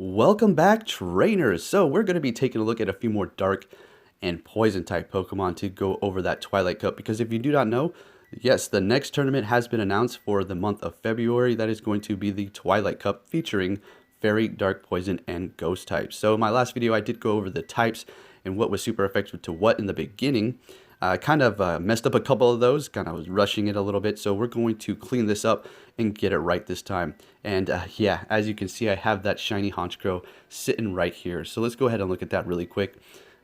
Welcome back, trainers! So we're going to be taking a look at a few more dark and poison type Pokemon to go over that Twilight Cup, because if you do not know, yes, the next tournament has been announced for the month of February. That is going to be the Twilight Cup featuring Fairy, Dark, Poison, and Ghost types. So in my last video, I did go over the types and what was super effective to what in the beginning. Kind of messed up a couple of those, kind of was rushing it a little bit, so we're going to clean this up and get it right this time. And yeah, as you can see, I have that shiny Honchkrow sitting right here. So let's go ahead and look at that really quick.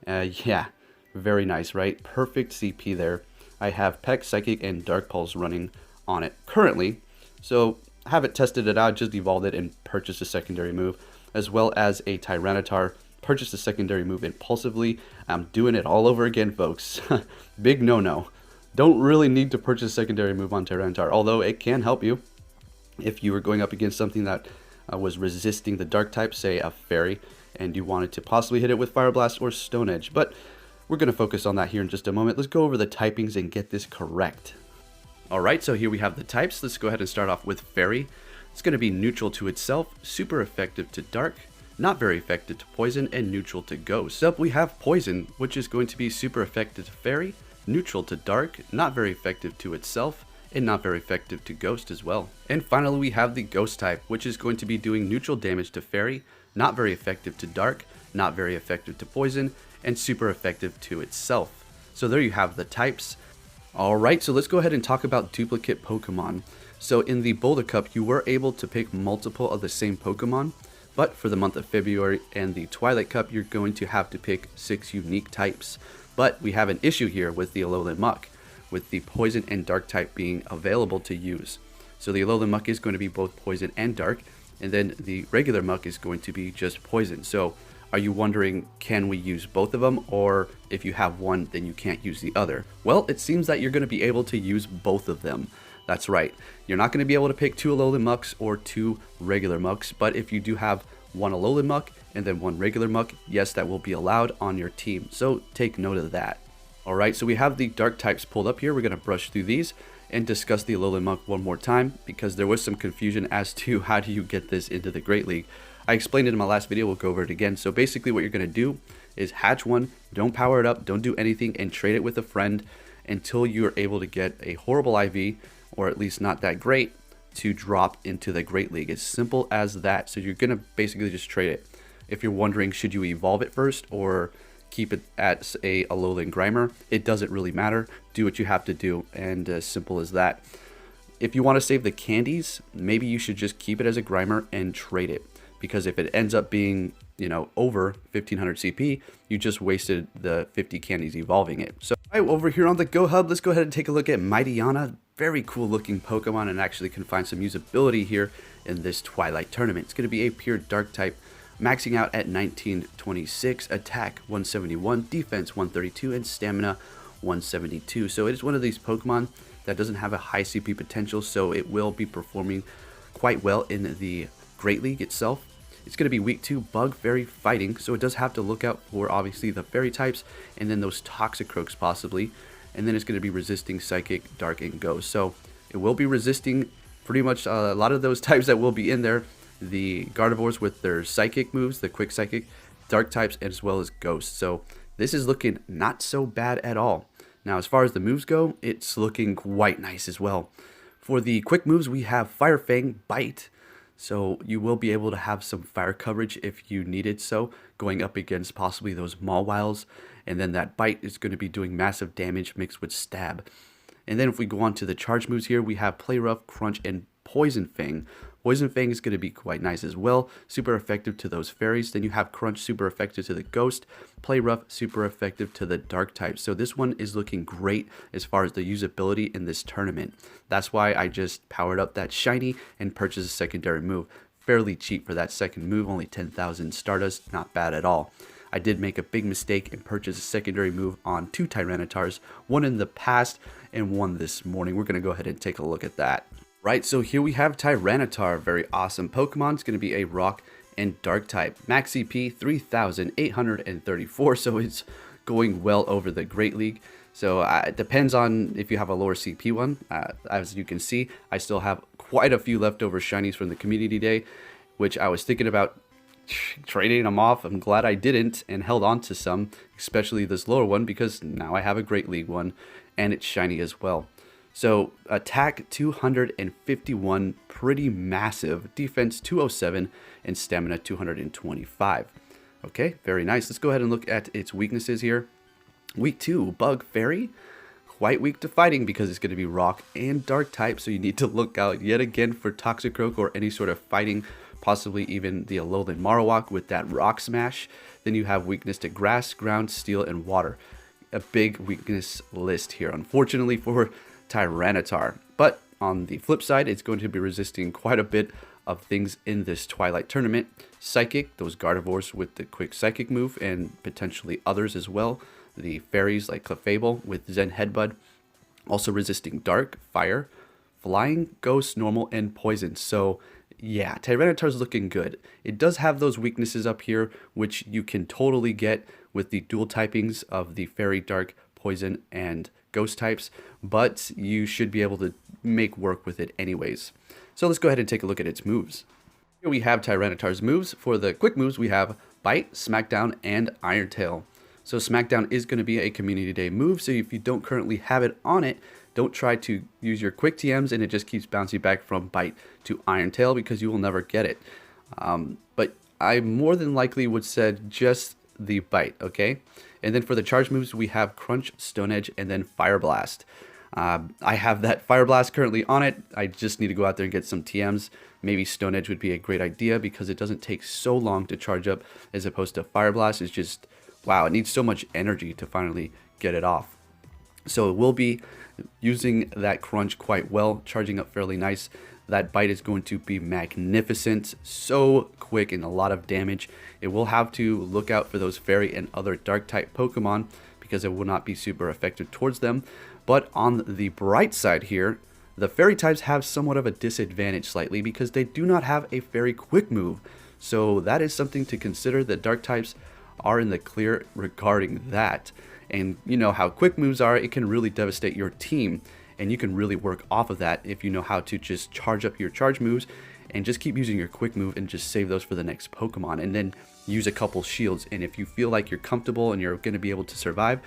Yeah, very nice, right? Perfect CP there. I have Peck, Psychic, and Dark Pulse running on it currently. So haven't tested it out, just evolved it and purchased a secondary move, as well as a Tyranitar. Purchase a secondary move impulsively. I'm doing it all over again, folks. Big no-no. Don't really need to purchase a secondary move on Tyranitar, although it can help you if you were going up against something that was resisting the dark type, say a fairy, and you wanted to possibly hit it with Fire Blast or Stone Edge. But we're going to focus on that here in just a moment. Let's go over the typings and get this correct. Alright, so here we have the types. Let's go ahead and start off with Fairy. It's going to be neutral to itself, super effective to dark, not very effective to poison, and neutral to ghost. Up we have Poison, which is going to be super effective to Fairy, neutral to dark, not very effective to itself, and not very effective to ghost as well. And finally we have the Ghost type, which is going to be doing neutral damage to Fairy, not very effective to dark, not very effective to poison, and super effective to itself. So there you have the types. Alright, so let's go ahead and talk about duplicate Pokemon. So in the Boulder Cup, you were able to pick multiple of the same Pokemon, but for the month of February and the Twilight Cup, you're going to have to pick 6 unique types. But we have an issue here with the Alolan Muk, with the Poison and Dark type being available to use. So the Alolan Muk is going to be both Poison and Dark, and then the regular Muk is going to be just Poison. So are you wondering, can we use both of them, or if you have one, then you can't use the other? Well, it seems that you're going to be able to use both of them. That's right. You're not going to be able to pick 2 Alolan Muks or 2 regular Muks, but if you do have one Alolan Muk and then one regular Muk, yes, that will be allowed on your team. So take note of that. Alright, so we have the dark types pulled up here. We're going to brush through these and discuss the Alolan Muk one more time, because there was some confusion as to how do you get this into the Great League. I explained it in my last video, we'll go over it again. So basically what you're going to do is hatch one, don't power it up, don't do anything, and trade it with a friend until you're able to get a horrible IV, or at least not that great, to drop into the Great League. As simple as that. So you're going to basically just trade it. If you're wondering, should you evolve it first or keep it at a Alolan Grimer, it doesn't really matter. Do what you have to do, and as simple as that. If you want to save the candies, maybe you should just keep it as a Grimer and trade it, because if it ends up being, you know, over 1500 CP, you just wasted the 50 candies evolving it. So over here on the Go Hub, let's go ahead and take a look at Mightyena. Very cool looking Pokemon, and actually can find some usability here in this Twilight tournament. It's going to be a pure dark type, maxing out at 1926, attack 171, defense 132, and stamina 172. So it is one of these Pokemon that doesn't have a high CP potential, so it will be performing quite well in the Great League itself. It's going to be weak to Bug, Fairy, Fighting, so it does have to look out for obviously the Fairy types and then those Toxicroaks possibly. And then it's going to be resisting Psychic, Dark, and Ghost. So it will be resisting pretty much a lot of those types that will be in there. The Gardevoirs with their Psychic moves, the Quick Psychic, Dark types, as well as Ghost. So this is looking not so bad at all. Now, as far as the moves go, it's looking quite nice as well. For the quick moves, we have Fire Fang, Bite. So you will be able to have some fire coverage if you needed so, going up against possibly those Mawwiles. And then that Bite is going to be doing massive damage mixed with Stab. And then if we go on to the charge moves here, we have Play Rough, Crunch, and Poison Fang. Poison Fang is going to be quite nice as well, super effective to those fairies. Then you have Crunch, super effective to the Ghost. Play Rough, super effective to the Dark type. So this one is looking great as far as the usability in this tournament. That's why I just powered up that shiny and purchased a secondary move. Fairly cheap for that second move, only 10,000 Stardust, not bad at all. I did make a big mistake and purchase a secondary move on 2 Tyranitars, one in the past and one this morning. We're going to go ahead and take a look at that. Right, so here we have Tyranitar, very awesome Pokemon. It's going to be a Rock and Dark type. Max CP 3,834, so it's going well over the Great League. So it depends on if you have a lower CP one. As you can see, I still have quite a few leftover shinies from the community day, which I was thinking about trading them off. I'm glad I didn't and held on to some, especially this lower one, because now I have a Great League one and it's shiny as well. So attack 251, pretty massive. Defense 207 and stamina 225. Okay, very nice. Let's go ahead and look at its weaknesses here. Weak 2, Bug Fairy. Quite weak to fighting because it's going to be rock and dark type, so you need to look out yet again for Toxicroak or any sort of fighting, possibly even the Alolan Marowak with that rock smash. Then you have weakness to grass, ground, steel, and water. A big weakness list here, unfortunately, for Tyranitar. But on the flip side, it's going to be resisting quite a bit of things in this Twilight tournament. Psychic, those Gardevoirs with the quick Psychic move, and potentially others as well. The fairies like Clefable with Zen Headbutt, also resisting Dark, Fire, Flying, Ghost, Normal, and Poison. So yeah, Tyranitar's looking good. It does have those weaknesses up here, which you can totally get with the dual typings of the Fairy, Dark, Poison, and Ghost types, but you should be able to make work with it anyways. So let's go ahead and take a look at its moves. Here we have Tyranitar's moves. For the quick moves, we have Bite, Smackdown, and Iron Tail. So Smackdown is going to be a Community Day move, so if you don't currently have it on it, don't try to use your quick TMs and it just keeps bouncing back from Bite to Iron Tail because you will never get it. But I more than likely would say just the Bite, okay? And then for the charge moves, we have Crunch, Stone Edge, and then Fire Blast. I have that Fire Blast currently on it. I just need to go out there and get some TMs. Maybe Stone Edge would be a great idea because it doesn't take so long to charge up as opposed to Fire Blast. It's just, wow, it needs so much energy to finally get it off. So it will be using that Crunch quite well, charging up fairly nice. That Bite is going to be magnificent, so quick and a lot of damage. It will have to look out for those Fairy and other Dark type Pokemon because it will not be super effective towards them. But on the bright side here, the Fairy types have somewhat of a disadvantage slightly because they do not have a Fairy quick move. So that is something to consider. The Dark types are in the clear regarding that. And you know how quick moves are, it can really devastate your team. And you can really work off of that if you know how to just charge up your charge moves and just keep using your quick move and just save those for the next Pokemon. And then use a couple shields. And if you feel like you're comfortable and you're going to be able to survive,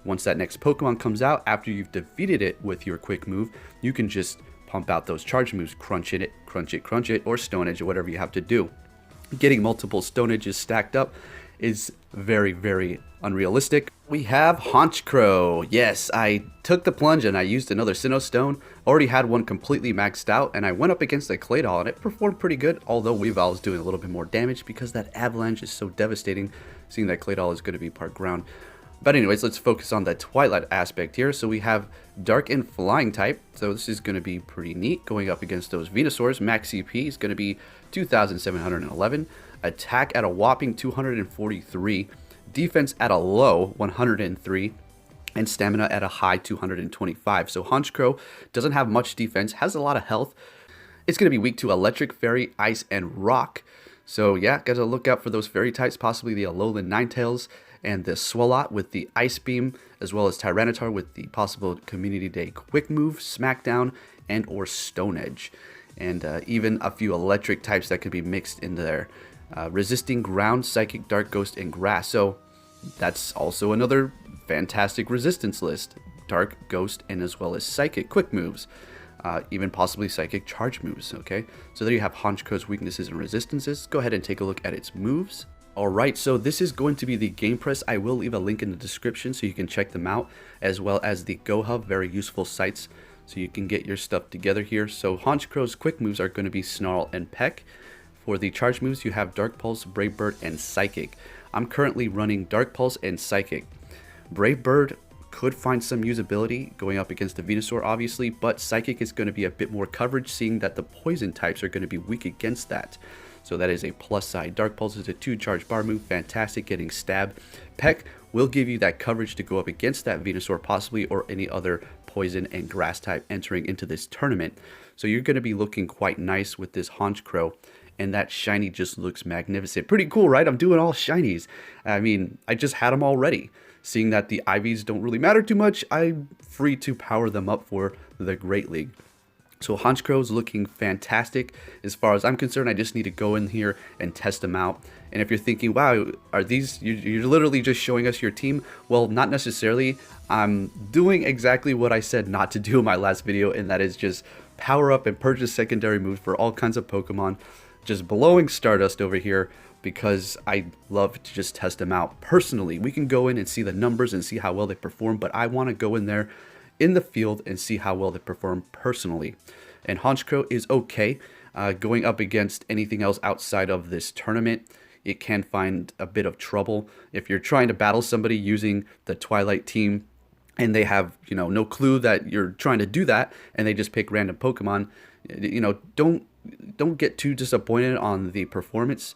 once that next Pokemon comes out, after you've defeated it with your quick move, you can just pump out those charge moves, crunch it, or Stone Edge, or whatever you have to do. Getting multiple Stone Edges stacked up is very, very unrealistic. We have Honchkrow. Yes, I took the plunge and I used another Sinnoh Stone. Already had one completely maxed out and I went up against a Crawdaunt and it performed pretty good, although Weavile is doing a little bit more damage because that Avalanche is so devastating, seeing that Crawdaunt is going to be part ground. But anyways, let's focus on the Twilight aspect here. So we have Darkened Flying-Type. So this is going to be pretty neat going up against those Venusaurs. Max CP is going to be 2,711. Attack at a whopping 243. Defense at a low 103. And stamina at a high 225. So Honchkrow doesn't have much defense, has a lot of health. It's going to be weak to Electric, Fairy, Ice, and Rock. So yeah, gotta look out for those Fairy types, possibly the Alolan Ninetales and the Swalot with the Ice Beam, as well as Tyranitar with the possible Community Day Quick Move, Smackdown, and or Stone Edge. And even a few Electric types that could be mixed in there. Resisting Ground, Psychic, Dark, Ghost, and Grass. So that's also another fantastic resistance list. Dark, Ghost, and as well as Psychic Quick Moves. Even possibly Psychic Charge Moves, okay? So there you have Honchkrow's weaknesses and resistances. Go ahead and take a look at its moves. Alright, so this is going to be the Game Press. I will leave a link in the description so you can check them out, as well as the Go Hub, very useful sites, so you can get your stuff together here. So Honchkrow's quick moves are going to be Snarl and Peck. For the charge moves, you have Dark Pulse, Brave Bird, and Psychic. I'm currently running Dark Pulse and Psychic. Brave Bird could find some usability going up against the Venusaur, obviously, but Psychic is going to be a bit more coverage, seeing that the poison types are going to be weak against that. So that is a plus side. Dark Pulse is a 2-charge bar move, fantastic, getting stabbed. Peck will give you that coverage to go up against that Venusaur possibly, or any other poison and grass type entering into this tournament. So you're going to be looking quite nice with this Honchkrow, and that shiny just looks magnificent. Pretty cool, right? I'm doing all shinies. I mean, I just had them already. Seeing that the IVs don't really matter too much, I'm free to power them up for the Great League. So Honchkrow's looking fantastic. As far as I'm concerned, I just need to go in here and test them out. And if you're thinking, wow, are these, you're literally just showing us your team? Well, not necessarily. I'm doing exactly what I said not to do in my last video, and that is just power up and purchase secondary moves for all kinds of Pokemon. Just blowing Stardust over here because I love to just test them out personally. We can go in and see the numbers and see how well they perform, but I want to go in there in the field and see how well they perform personally. And Honchkrow is okay. Going up against anything else outside of this tournament, it can find a bit of trouble. If you're trying to battle somebody using the Twilight team and they have, no clue that you're trying to do that, and they just pick random Pokemon, don't get too disappointed on the performance.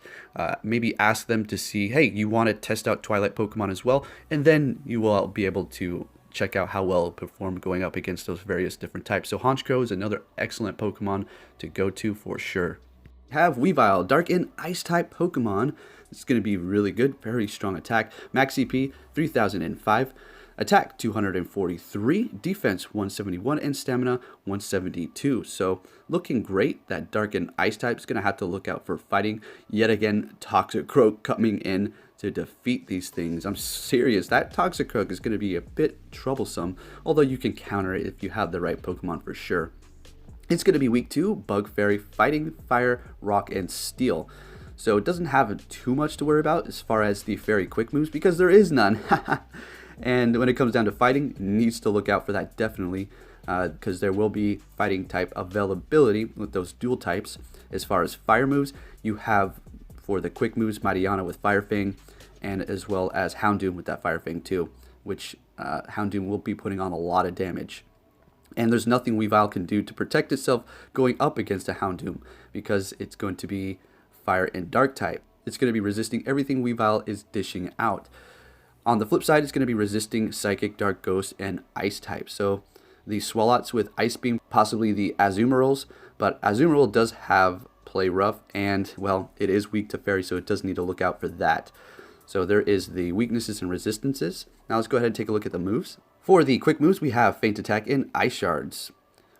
Maybe ask them to see, hey, you want to test out Twilight Pokemon as well, and then you will be able to check out how well it'll perform going up against those various different types. So Honchkrow is another excellent Pokemon to go to for sure. We have Weavile, Dark and Ice type Pokemon. It's going to be really good, very strong attack. Max CP 3005, attack 243, defense 171, and stamina 172. So looking great. That Dark and Ice type is going to have to look out for fighting. Yet again, Toxicroak coming in to defeat these things. I'm serious. That Toxicroak is going to be a bit troublesome, although you can counter it if you have the right Pokemon for sure. It's going to be weak to Bug Fairy, Fighting, Fire, Rock, and Steel. So it doesn't have too much to worry about as far as the Fairy quick moves because there is none. And when it comes down to fighting, needs to look out for that definitely because there will be fighting type availability with those dual types. As far as fire moves, you have for the quick moves Mightyena with Fire Fang, and as well as Houndoom with that Fire Fang too, which Houndoom will be putting on a lot of damage. And there's nothing Weavile can do to protect itself going up against a Houndoom because it's going to be Fire and Dark type. It's going to be resisting everything Weavile is dishing out. On the flip side, it's going to be resisting Psychic, Dark Ghost, and Ice type. So the Swallots with Ice Beam, possibly the Azumarill, but Azumarill does have Play Rough, and, well, it is weak to Fairy, so it does need to look out for that. So there is the weaknesses and resistances. Now let's go ahead and take a look at the moves. For the quick moves, we have Feint Attack and Ice Shards.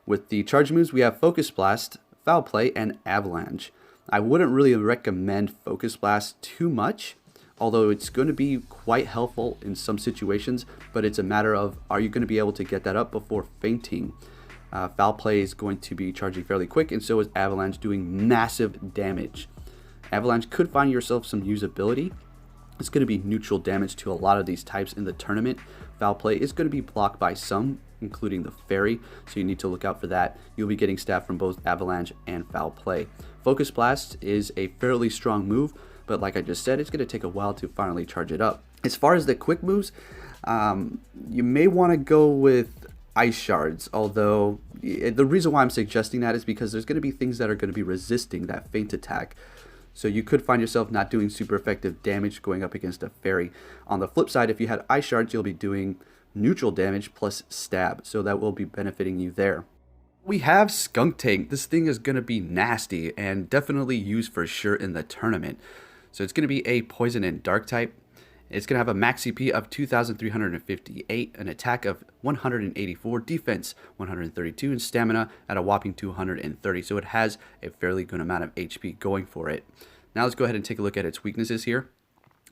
With the charge moves, we have Focus Blast, Foul Play, and Avalanche. I wouldn't really recommend Focus Blast too much, although it's going to be quite helpful in some situations, but it's a matter of, are you going to be able to get that up before fainting? Foul Play is going to be charging fairly quick, and so is Avalanche, doing massive damage. Avalanche could find yourself some usability. It's going to be neutral damage to a lot of these types in the tournament. Foul Play is going to be blocked by some, including the Fairy, so you need to look out for that. You'll be getting staff from both Avalanche and Foul Play. Focus Blast is a fairly strong move, but like I just said, it's going to take a while to finally charge it up. As far as the quick moves, you may want to go with Ice Shards, although the reason why I'm suggesting that is because there's going to be things that are going to be resisting that Feint Attack. So you could find yourself not doing super effective damage going up against a Fairy. On the flip side, if you had Ice Shards, you'll be doing neutral damage plus stab, so that will be benefiting you there. We have Skuntank. This thing is going to be nasty and definitely used for sure in the tournament. So it's going to be a Poison and Dark type. It's going to have a max CP of 2,358, an attack of 184, defense 132, and stamina at a whopping 230. So it has a fairly good amount of HP going for it. Now let's go ahead and take a look at its weaknesses here.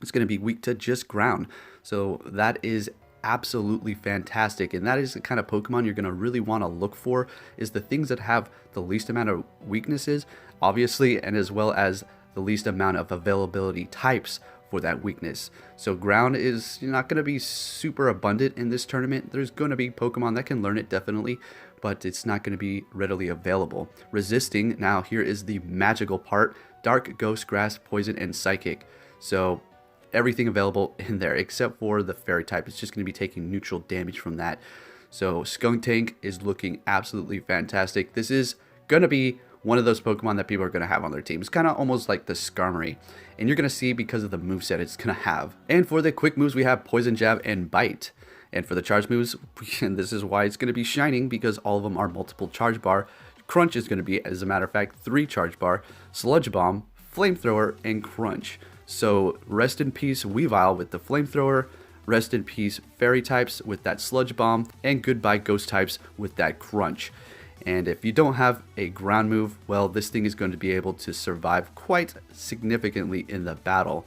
It's going to be weak to just ground. So that is absolutely fantastic, and that is the kind of Pokemon you're going to really want to look for, is the things that have the least amount of weaknesses, obviously, and as well as the least amount of availability types for that weakness. So ground is not going to be super abundant in this tournament. There's going to be Pokemon that can learn it definitely, but it's not going to be readily available. Resisting, now here is the magical part: Dark, Ghost, Grass, Poison, and Psychic. So everything available in there except for the Fairy type. It's just going to be taking neutral damage from that. So Skuntank is looking absolutely fantastic. This is going to be one of those Pokemon that people are going to have on their team. It's kind of almost like the Skarmory, and you're going to see because of the moveset it's going to have. And for the quick moves, we have Poison Jab and Bite. And for the charge moves, and this is why it's going to be shining, because all of them are multiple charge bar. Crunch is going to be, as a matter of fact, 3 charge bar, Sludge Bomb, Flamethrower, and Crunch. So rest in peace Weavile with the Flamethrower, rest in peace Fairy types with that Sludge Bomb, and goodbye Ghost types with that Crunch. And if you don't have a ground move, well, this thing is going to be able to survive quite significantly in the battle.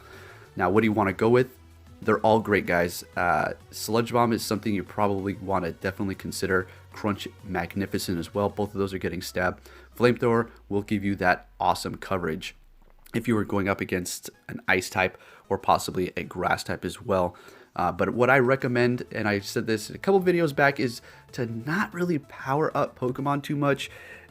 Now, what do you want to go with? They're all great, guys. Sludge Bomb is something you probably want to definitely consider. Crunch, magnificent as well. Both of those are getting stabbed. Flamethrower will give you that awesome coverage if you were going up against an ice type or possibly a grass type as well. But what I recommend, and I said this a couple videos back, is to not really power up Pokemon too much.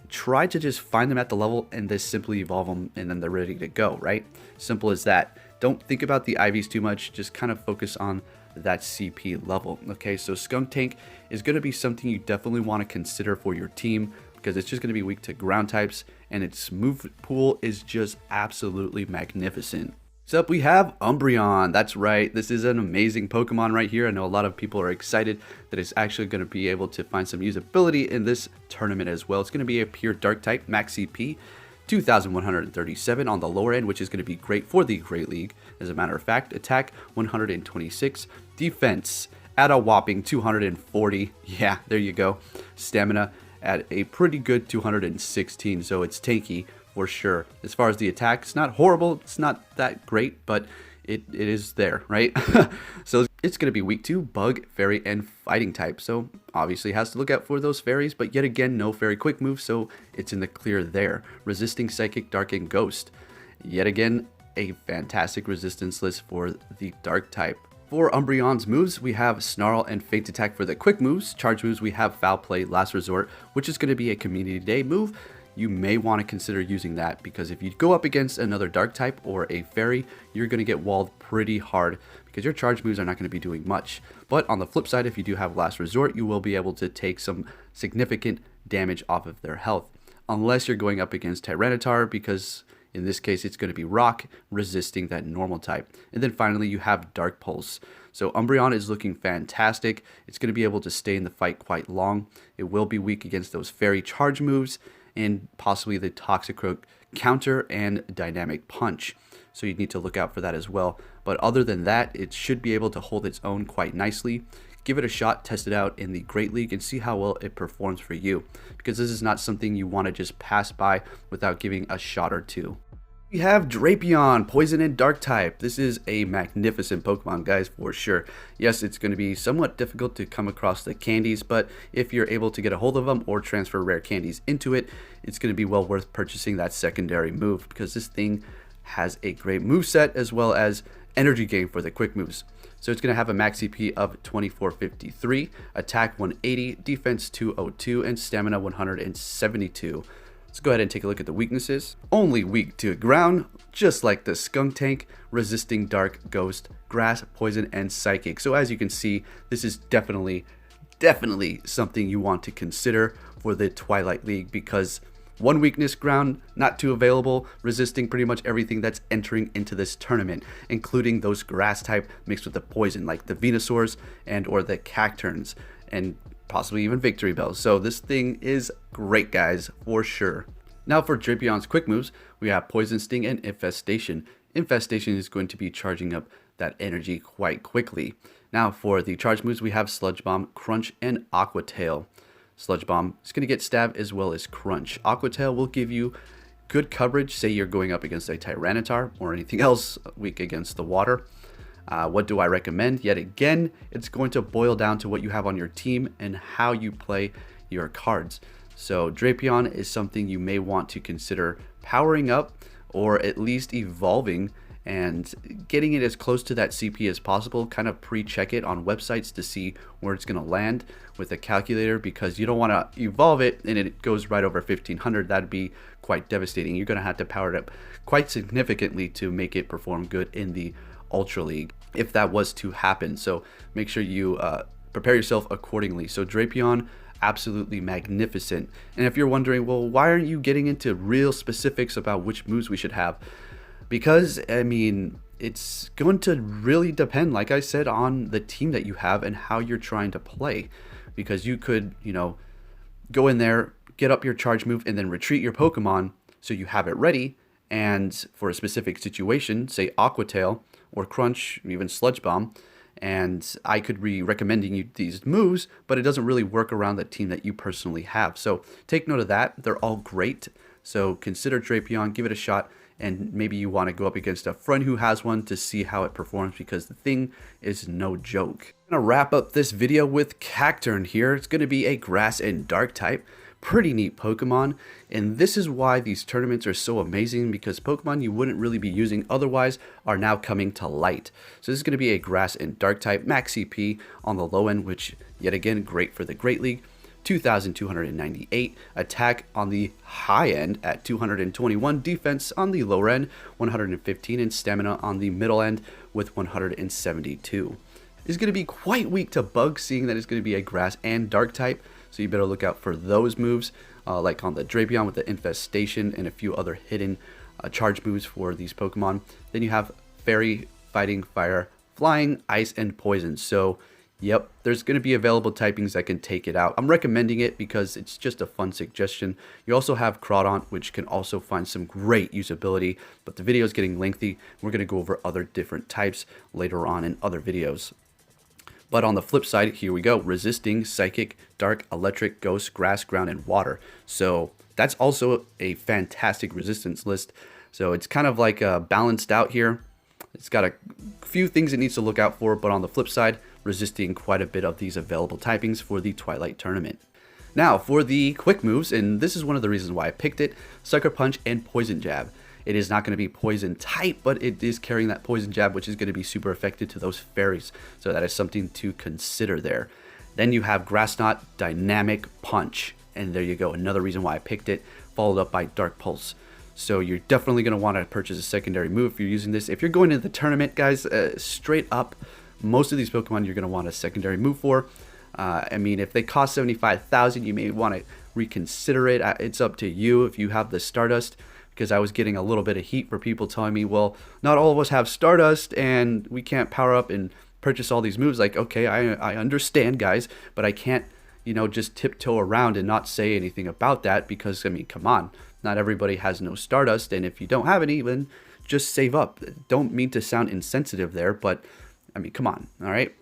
Try to just find them at the level and just simply evolve them, and then they're ready to go, right? Simple as that. Don't think about the IVs too much. Just kind of focus on that CP level. Okay, so Skuntank is going to be something you definitely want to consider for your team, because it's just going to be weak to ground types, and its move pool is just absolutely magnificent. Next up, we have Umbreon. That's right, this is an amazing Pokemon right here. I know a lot of people are excited that it's actually going to be able to find some usability in this tournament as well. It's going to be a pure dark type, max CP 2,137 on the lower end, which is going to be great for the Great League. As a matter of fact, attack 126, defense at a whopping 240. Yeah, there you go. Stamina at a pretty good 216, so it's tanky for sure. As far as the attack, it's not horrible, it's not that great, but it is there, right? So it's going to be weak to Bug, Fairy, and Fighting type, so obviously has to look out for those fairies, but yet again, no fairy quick move, so it's in the clear there. Resisting Psychic, Dark, and Ghost. Yet again, a fantastic resistance list for the Dark type. For Umbreon's moves, we have Snarl and Faint Attack for the quick moves. Charge moves, we have Foul Play, Last Resort, which is going to be a Community Day move. You may want to consider using that, because if you go up against another dark type or a fairy, you're going to get walled pretty hard because your charge moves are not going to be doing much. But on the flip side, if you do have Last Resort, you will be able to take some significant damage off of their health, unless you're going up against Tyranitar, because in this case it's going to be rock, resisting that normal type. And then finally you have Dark Pulse. So Umbreon is looking fantastic. It's going to be able to stay in the fight quite long. It will be weak against those fairy charge moves and possibly the Toxicroak counter and Dynamic Punch. So you need to look out for that as well. But other than that, it should be able to hold its own quite nicely. Give it a shot, test it out in the Great League, and see how well it performs for you, because this is not something you want to just pass by without giving a shot or two. We have Drapion, Poison and Dark type. This is a magnificent Pokemon, guys, for sure. Yes, it's going to be somewhat difficult to come across the candies, but if you're able to get a hold of them or transfer rare candies into it, it's going to be well worth purchasing that secondary move, because this thing has a great moveset as well as energy gain for the quick moves. So it's going to have a max CP of 2453, attack 180, defense 202, and stamina 172. Let's go ahead and take a look at the weaknesses. Only weak to ground, just like the Skuntank, resisting dark, ghost, grass, poison, and psychic. So as you can see, this is definitely something you want to consider for the Twilight League, because one weakness, ground, not too available, resisting pretty much everything that's entering into this tournament, including those grass type mixed with the poison, like the Venusaurs and or the Cacturnes, and possibly even Victory Bells. So this thing is great, guys, for sure. Now for Drapion's quick moves, we have Poison Sting and Infestation. Infestation is going to be charging up that energy quite quickly. Now for the charge moves, we have Sludge Bomb, Crunch, and Aqua Tail. Sludge Bomb is going to get stab as well as Crunch. Aqua Tail will give you good coverage, say you're going up against a Tyranitar or anything else weak against the water. What do I recommend? Yet again, it's going to boil down to what you have on your team and how you play your cards. So Drapion is something you may want to consider powering up, or at least evolving and getting it as close to that CP as possible. Kind of pre-check it on websites to see where it's going to land with a calculator, because you don't want to evolve it and it goes right over 1500. That'd be quite devastating. You're going to have to power it up quite significantly to make it perform good in the Ultra League, if that was to happen. So make sure you prepare yourself accordingly. So Drapion, absolutely magnificent. And if you're wondering, well, why aren't you getting into real specifics about which moves we should have? Because, I mean, it's going to really depend, like I said, on the team that you have and how you're trying to play. Because you could, you know, go in there, get up your charge move, and then retreat your Pokemon so you have it ready. And for a specific situation, say Aqua Tail or Crunch, even Sludge Bomb, and I could be recommending you these moves, but it doesn't really work around the team that you personally have. So take note of that. They're all great. So consider Drapion, give it a shot, and maybe you want to go up against a friend who has one to see how it performs, because the thing is no joke. I'm going to wrap up this video with Cacturne here. It's going to be a grass and dark type. Pretty neat Pokemon, and this is why these tournaments are so amazing, because Pokemon you wouldn't really be using otherwise are now coming to light. So this is going to be a grass and dark type, max CP on the low end, which yet again great for the Great League. 2,298 attack on the high end at 221, defense on the lower end 115, and stamina on the middle end with 172. It's going to be quite weak to bug, seeing that it's going to be a grass and dark type, so you better look out for those moves, like on the Drapion with the infestation and a few other hidden charge moves for these Pokemon. Then you have Fairy, Fighting, Fire, Flying, Ice, and Poison. So yep, there's going to be available typings that can take it out. I'm recommending it because it's just a fun suggestion. You also have Crawdaunt, which can also find some great usability, but the video is getting lengthy. We're going to go over other different types later on in other videos. But on the flip side, here we go. Resisting, Psychic, Dark, Electric, Ghost, Grass, Ground, and Water. So that's also a fantastic resistance list. So it's kind of like balanced out here. It's got a few things it needs to look out for, but on the flip side, resisting quite a bit of these available typings for the Twilight tournament. Now, for the quick moves, and this is one of the reasons why I picked it, Sucker Punch and Poison Jab. It is not going to be poison type, but it is carrying that poison jab, which is going to be super effective to those fairies. So that is something to consider there. Then you have Grass Knot, Dynamic Punch. And there you go, another reason why I picked it, followed up by Dark Pulse. So you're definitely going to want to purchase a secondary move if you're using this. If you're going into the tournament, guys, straight up, most of these Pokemon you're going to want a secondary move for. I mean, if they cost 75,000, you may want to reconsider it. It's up to you if you have the Stardust, because I was getting a little bit of heat for people telling me, well, not all of us have Stardust and we can't power up and purchase all these moves. Like, okay, I understand, guys, but I can't, you know, just tiptoe around and not say anything about that, because, I mean, come on, not everybody has no Stardust, and if you don't have any, then just save up. Don't mean to sound insensitive there, but, I mean, come on, all right?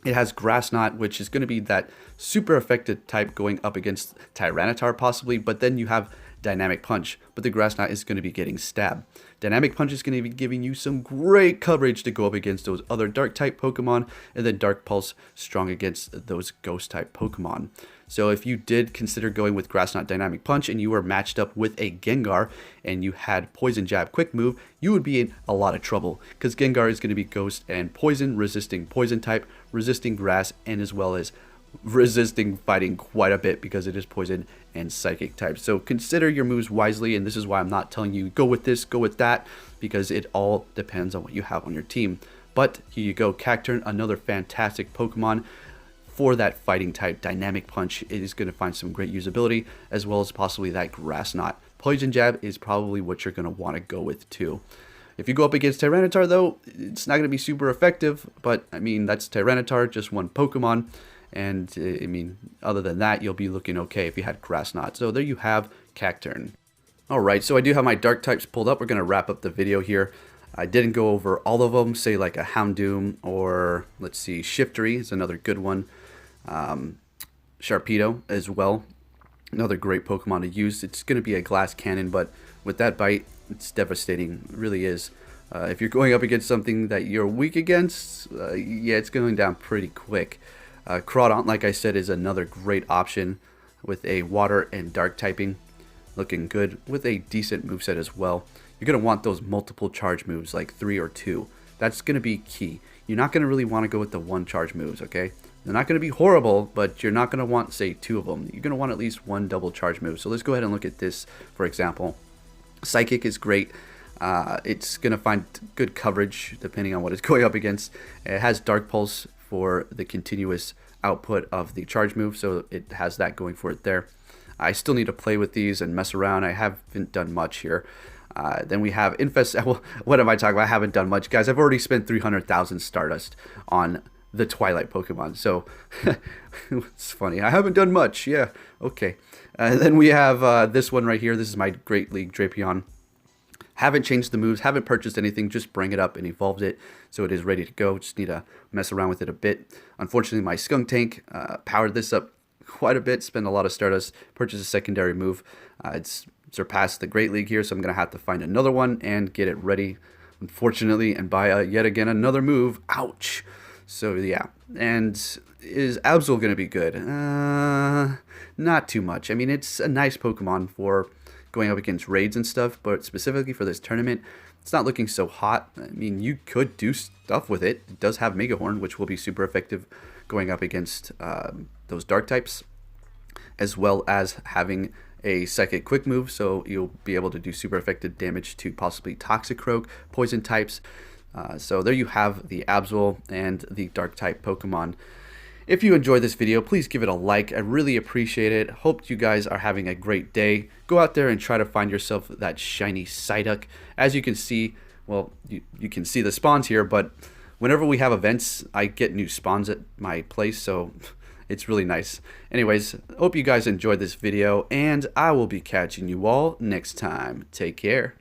It has Grass Knot, which is going to be that super effective type going up against Tyranitar possibly, but then you have Dynamic Punch, but the Grass Knot is going to be getting stabbed. Dynamic Punch is going to be giving you some great coverage to go up against those other Dark type Pokemon, and then Dark Pulse strong against those Ghost type Pokemon. So if you did consider going with Grass Knot Dynamic Punch and you were matched up with a Gengar and you had Poison Jab Quick Move, you would be in a lot of trouble, because Gengar is going to be Ghost and Poison, resisting Poison type, resisting Grass, and as well as resisting Fighting quite a bit because it is Poison and Psychic type. So consider your moves wisely, and this is why I'm not telling you go with this, go with that, because it all depends on what you have on your team. But here you go, Cacturne, another fantastic Pokemon for that Fighting type. Dynamic Punch, it is going to find some great usability, as well as possibly that Grass Knot. Poison Jab is probably what you're going to want to go with too. If you go up against Tyranitar though, it's not going to be super effective, but I mean, that's Tyranitar, just one Pokemon. And I mean, other than that, you'll be looking okay if you had Grass Knot. So there you have Cacturne. Alright, so I do have my dark types pulled up. We're going to wrap up the video here. I didn't go over all of them, say like a Houndoom, or let's see, Shiftry is another good one. Sharpedo as well, another great Pokemon to use. It's going to be a glass cannon, but with that bite, it's devastating. It really is. If you're going up against something that you're weak against, yeah, it's going down pretty quick. Crawdaunt, like I said, is another great option with a water and dark typing. Looking good with a decent moveset as well. You're going to want those multiple charge moves, like 3 or 2. That's going to be key. You're not going to really want to go with the one charge moves, okay? They're not going to be horrible, but you're not going to want, say, 2 of them. You're going to want at least 1 double charge move. So let's go ahead and look at this, for example. Psychic is great. It's going to find good coverage depending on what it's going up against. It has Dark Pulse for the continuous output of the charge move, so it has that going for it there. I still need to play with these and mess around. I haven't done much here. Then we have Infest. Well, what am I talking about? I haven't done much, guys. I've already spent 300,000 Stardust on the Twilight Pokemon, so it's funny. I haven't done much. Yeah, okay. Then we have this one right here. This is my Great League Drapion. Haven't changed the moves, haven't purchased anything, just bring it up and evolved it so it is ready to go. Just need to mess around with it a bit. Unfortunately, my Skunk Tank powered this up quite a bit, spent a lot of Stardust, purchased a secondary move. It's surpassed the Great League here, so I'm going to have to find another one and get it ready, unfortunately, and buy yet again another move. Ouch! So yeah, and is Absol going to be good? Not too much. I mean, it's a nice Pokemon for going up against raids and stuff, but specifically for this tournament, it's not looking so hot. I mean, you could do stuff with it. It does have Mega Horn, which will be super effective going up against those dark types, as well as having a Psychic Quick move, so you'll be able to do super effective damage to possibly Toxicroak, poison types. So there you have the Absol and the dark type Pokemon. If you enjoyed this video, please give it a like. I really appreciate it. Hope you guys are having a great day. Go out there and try to find yourself that shiny Psyduck. As you can see, well, you can see the spawns here, but whenever we have events, I get new spawns at my place, so it's really nice. Anyways, hope you guys enjoyed this video, and I will be catching you all next time. Take care.